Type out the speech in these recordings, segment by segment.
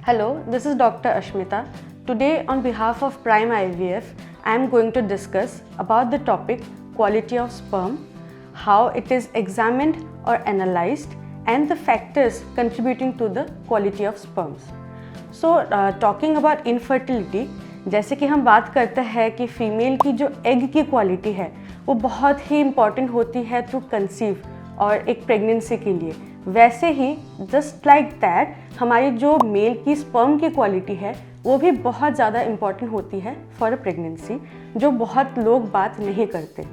Hello, this is Dr. Ashmita. Today, on behalf of Prime IVF, I am going to discuss about the topic quality of sperm, how it is examined or analyzed, and the factors contributing to the quality of sperms. So, talking about infertility, जैसे कि हम बात करते हैं कि female की जो egg की क्वालिटी है वो बहुत ही इम्पॉर्टेंट होती है टू कंसीव और एक प्रेगनेंसी के लिए, वैसे ही जस्ट लाइक दैट हमारी जो मेल की स्पर्म की क्वालिटी है वो भी बहुत ज़्यादा इम्पॉर्टेंट होती है फॉर अ प्रेगनेंसी, जो बहुत लोग बात नहीं करते।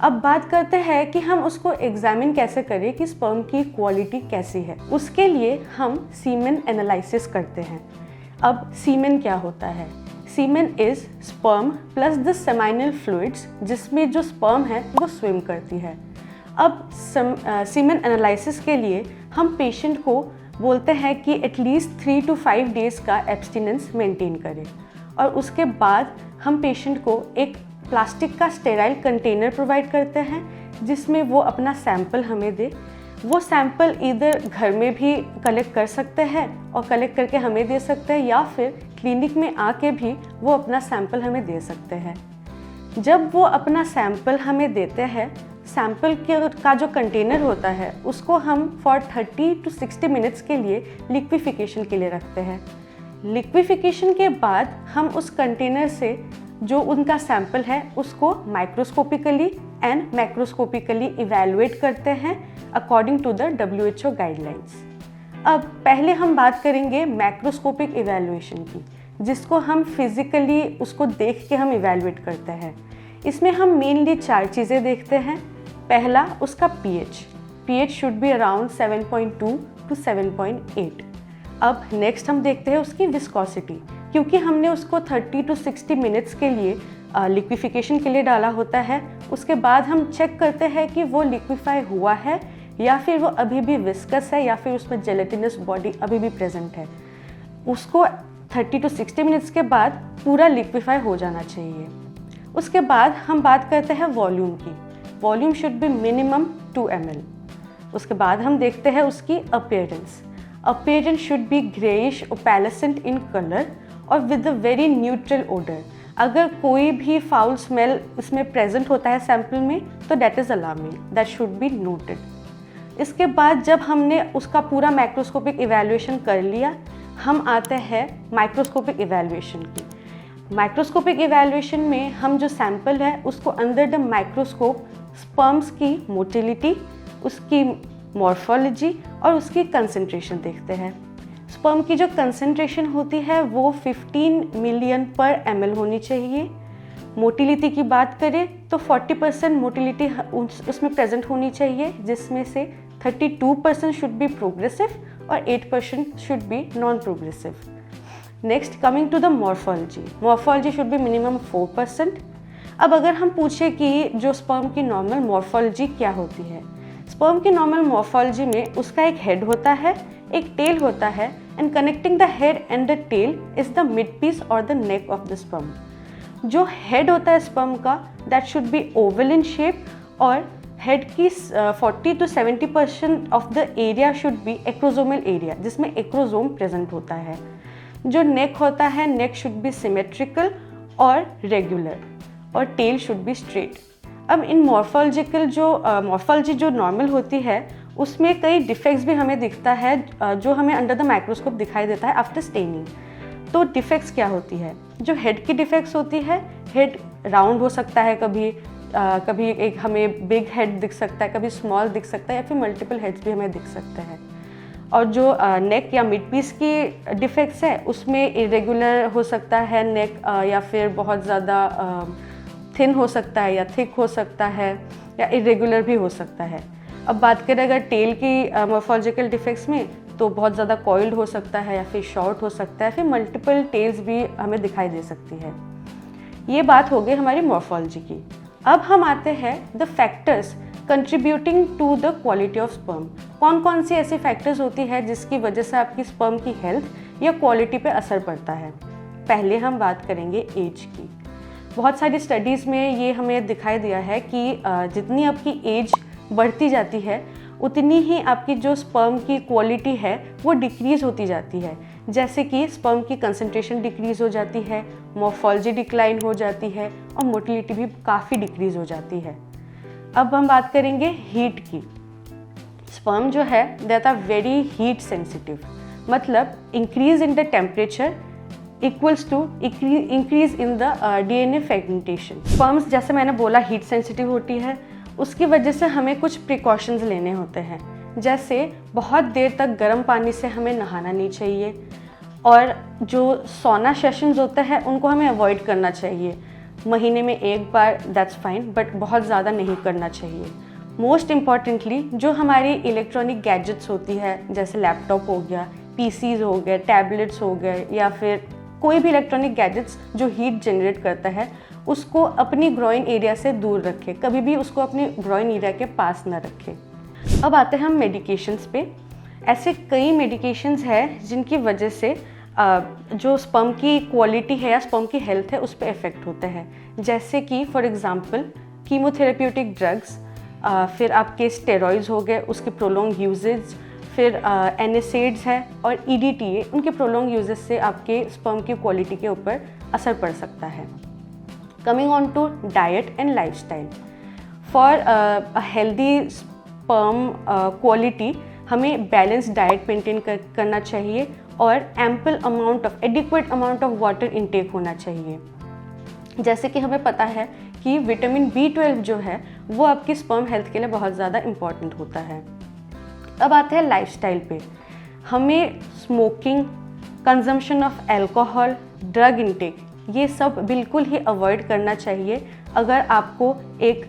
अब बात करते हैं कि हम उसको एग्जामिन कैसे करें कि स्पर्म की क्वालिटी कैसी है। उसके लिए हम सीमेन एनालिसिस करते हैं। अब सीमेन क्या होता है? Semen is sperm plus the seminal fluids, जिसमें जो स्पर्म है वो स्विम करती है। अब सीमेन एनालिसिस के लिए हम पेशेंट को बोलते हैं कि एटलीस्ट 3 to 5 डेज़ का एब्सटिनेंस मेंटेन करें, और उसके बाद हम पेशेंट को एक प्लास्टिक का स्टेराइल कंटेनर प्रोवाइड करते हैं जिसमें वो अपना सैंपल हमें दे। वो सैंपल इधर घर में भी कलेक्ट कर सकते हैं और कलेक्ट करके हमें दे सकते हैं, या फिर क्लिनिक में आके भी वो अपना सैंपल हमें दे सकते हैं। जब वो अपना सैंपल हमें देते हैं, सैंपल का जो कंटेनर होता है उसको हम फॉर 30 to 60 मिनट्स के लिए लिक्विफिकेशन के लिए रखते हैं। लिक्विफिकेशन के बाद हम उस कंटेनर से जो उनका सैंपल है उसको माइक्रोस्कोपिकली एंड मैक्रोस्कोपिकली इवैल्यूएट करते हैं according to the WHO guidelines. अब पहले हम बात करेंगे मैक्रोस्कोपिक इवैल्यूएशन की, जिसको हम फिजिकली उसको देख के हम इवैल्यूएट करते हैं। इसमें हम मेनली 4 चीज़ें देखते हैं। पहला, उसका pH should be around 7.2 to 7.8। अब नेक्स्ट हम देखते हैं उसकी विस्कोसिटी, क्योंकि हमने उसको 30 to 60 मिनट्स के लिए लिक्विफिकेशन के लिए डाला होता है। उसके बाद हम चेक करते हैं कि वो लिक्विफाई हुआ है या फिर वो अभी भी विस्कस है या फिर उसमें जेलेटिनस बॉडी अभी भी प्रेजेंट है। उसको 30 to 60 मिनट्स के बाद पूरा लिक्विफाई हो जाना चाहिए। उसके बाद हम बात करते हैं वॉल्यूम की। Volume should be minimum 2 ml। उसके बाद हम देखते हैं उसकी appearance. Appearance should be greyish opalescent in colour और with a very neutral odour. अगर कोई भी फाउल स्मेल इसमें प्रेजेंट होता है सैंपल में तो that is alarming, that should be noted. इसके बाद जब हमने उसका पूरा माइक्रोस्कोपिक इवैल्यूएशन कर लिया, हम आते हैं माइक्रोस्कोपिक इवैल्यूएशन की। माइक्रोस्कोपिक इवैल्यूएशन में हम जो सैंपल है उसको अंडर द माइक्रोस्कोप स्पर्म्स की मोटिलिटी, उसकी मॉर्फोलॉजी और उसकी कंसंट्रेशन देखते हैं। स्पर्म की जो कंसंट्रेशन होती है वो 15 मिलियन पर ml होनी चाहिए। मोटिलिटी की बात करें तो 40% मोटिलिटी उसमें प्रेजेंट होनी चाहिए, जिसमें से 32% शुड बी प्रोग्रेसिव और 8% should be non progressive. Next, coming to the morphology should be minimum 4%। अब अगर हम पूछे कि जो स्पर्म की नॉर्मल मॉर्फोलॉजी क्या होती है, स्पर्म की नॉर्मल मॉर्फोलॉजी में उसका एक हेड होता है, एक टेल होता है, and connecting the head and the tail is the mid piece और the neck of the sperm. जो हेड होता है स्पर्म का that should be oval in shape, और हेड की 40 to 70% of the area should be acrosomal area, जिसमें acrosome present होता है। जो नेक होता है, नेक शुड बी सिमेट्रिकल और रेगुलर, और टेल शुड बी स्ट्रेट। अब इन मॉर्फोलॉजी जो नॉर्मल होती है उसमें कई डिफेक्ट्स भी हमें दिखता है, जो हमें अंडर द माइक्रोस्कोप दिखाई देता है आफ्टर स्टेनिंग। तो डिफेक्ट्स क्या होती है? जो हेड की डिफेक्ट्स होती है, हेड राउंड हो सकता है, कभी एक हमें बिग हेड दिख सकता है, कभी स्मॉल दिख सकता है, या फिर मल्टीपल हेड्स भी हमें दिख सकते हैं। और जो नेक या मिड पीस की डिफेक्ट्स है उसमें इरेगुलर हो सकता है नेक, या फिर बहुत ज़्यादा थिन हो सकता है या थिक हो सकता है, या इरेगुलर भी हो सकता है। अब बात करें अगर टेल की मॉर्फोलॉजिकल डिफेक्ट्स में, तो बहुत ज़्यादा कॉइल्ड हो सकता है या फिर शॉर्ट हो सकता है, फिर मल्टीपल टेल्स भी हमें दिखाई दे सकती है। ये बात हो गई हमारी मॉर्फोलॉजी की। अब हम आते हैं the factors contributing to the quality of sperm. कौन कौन सी ऐसी फैक्टर्स होती है जिसकी वजह से आपकी स्पर्म की हेल्थ या क्वालिटी पे असर पड़ता है। पहले हम बात करेंगे एज की। बहुत सारी स्टडीज़ में ये हमें दिखाई दिया है कि जितनी आपकी एज बढ़ती जाती है उतनी ही आपकी जो स्पर्म की क्वालिटी है वो डिक्रीज़ होती जाती है। जैसे कि स्पर्म की कंसंट्रेशन डिक्रीज़ हो जाती है, मॉर्फोलॉजी डिक्लाइन हो जाती है और मोटिलिटी भी काफ़ी डिक्रीज़ हो जाती है। अब हम बात करेंगे हीट की। स्पर्म जो है that are very heat sensitive, मतलब increase in the temperature equals to increase in the DNA fragmentation. Sperms जैसे मैंने बोला हीट सेंसिटिव होती है, उसकी वजह से हमें कुछ प्रिकॉशंस लेने होते हैं, जैसे बहुत देर तक गर्म पानी से हमें नहाना नहीं चाहिए और जो सोना सेशंस होते हैं उनको हमें अवॉइड करना चाहिए। महीने में एक बार दैट्स फाइन, बट बहुत ज़्यादा नहीं करना चाहिए। मोस्ट इम्पॉर्टेंटली जो हमारी इलेक्ट्रॉनिक गैजेट्स होती है, जैसे लैपटॉप हो गया, PCs हो गए, टैबलेट्स हो गए, या फिर कोई भी इलेक्ट्रॉनिक गैजेट्स जो हीट जनरेट करता है, उसको अपनी ग्रोइन एरिया से दूर रखें, कभी भी उसको अपनी ग्रोइन एरिया के पास ना रखें। अब आते हैं हम मेडिकेशंस पे। ऐसे कई मेडिकेशंस हैं जिनकी वजह से जो स्पर्म की क्वालिटी है या स्पर्म की हेल्थ है उस पर इफ़ेक्ट होता है, जैसे कि फॉर एग्जांपल कीमोथेरेप्यूटिक ड्रग्स, फिर आपके स्टेरॉइड्स हो गए उसके प्रोलॉन्ग यूजेज, फिर NSAIDs है और EDTA, उनके प्रोलॉन्ग यूजेस से आपके स्पर्म की क्वालिटी के ऊपर असर पड़ सकता है। Coming on to diet and lifestyle, for a healthy sperm quality हमें बैलेंस डाइट मेंटेन करना चाहिए और adequate amount of water intake होना चाहिए। जैसे कि हमें पता है कि विटामिन B12 जो है वो आपकी स्पर्म हेल्थ के लिए बहुत ज़्यादा इम्पॉर्टेंट होता है। अब आते हैं लाइफस्टाइल पे। हमें smoking, consumption of alcohol, drug intake, ये सब बिल्कुल ही अवॉइड करना चाहिए अगर आपको एक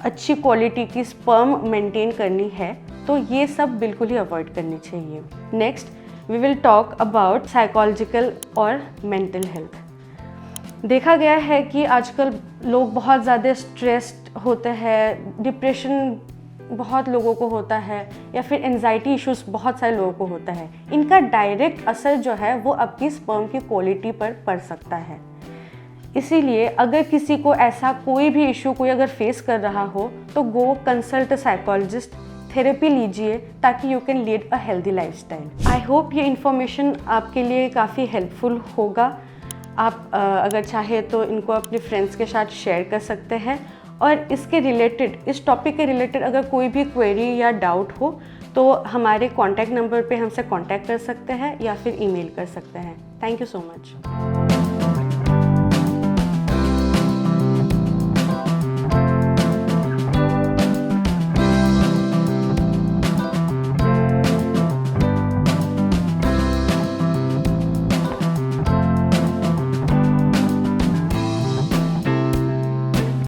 अच्छी क्वालिटी की स्पर्म मेंटेन करनी है, तो ये सब बिल्कुल ही अवॉइड करनी चाहिए। Next we will talk about psychological और मेंटल हेल्थ। देखा गया है कि आजकल लोग बहुत ज़्यादा स्ट्रेस्ड होते हैं, डिप्रेशन बहुत लोगों को होता है, या फिर एंजाइटी इश्यूज बहुत सारे लोगों को होता है। इनका डायरेक्ट असर जो है वो आपकी स्पर्म की क्वालिटी पर पड़ सकता है। इसीलिए अगर किसी को ऐसा कोई भी इशू कोई अगर फेस कर रहा हो तो गो कंसल्ट अ साइकोलॉजिस्ट, थेरेपी लीजिए ताकि you can lead a healthy lifestyle. I hope ये इन्फॉर्मेशन आपके लिए काफ़ी हेल्पफुल होगा। आप अगर चाहे तो इनको अपने फ्रेंड्स के साथ शेयर कर सकते हैं, और इसके रिलेटेड, इस टॉपिक के रिलेटेड अगर कोई भी क्वेरी या डाउट हो तो हमारे कॉन्टैक्ट नंबर पे हमसे कॉन्टैक्ट कर सकते हैं या फिर ईमेल कर सकते हैं। Thank you so much.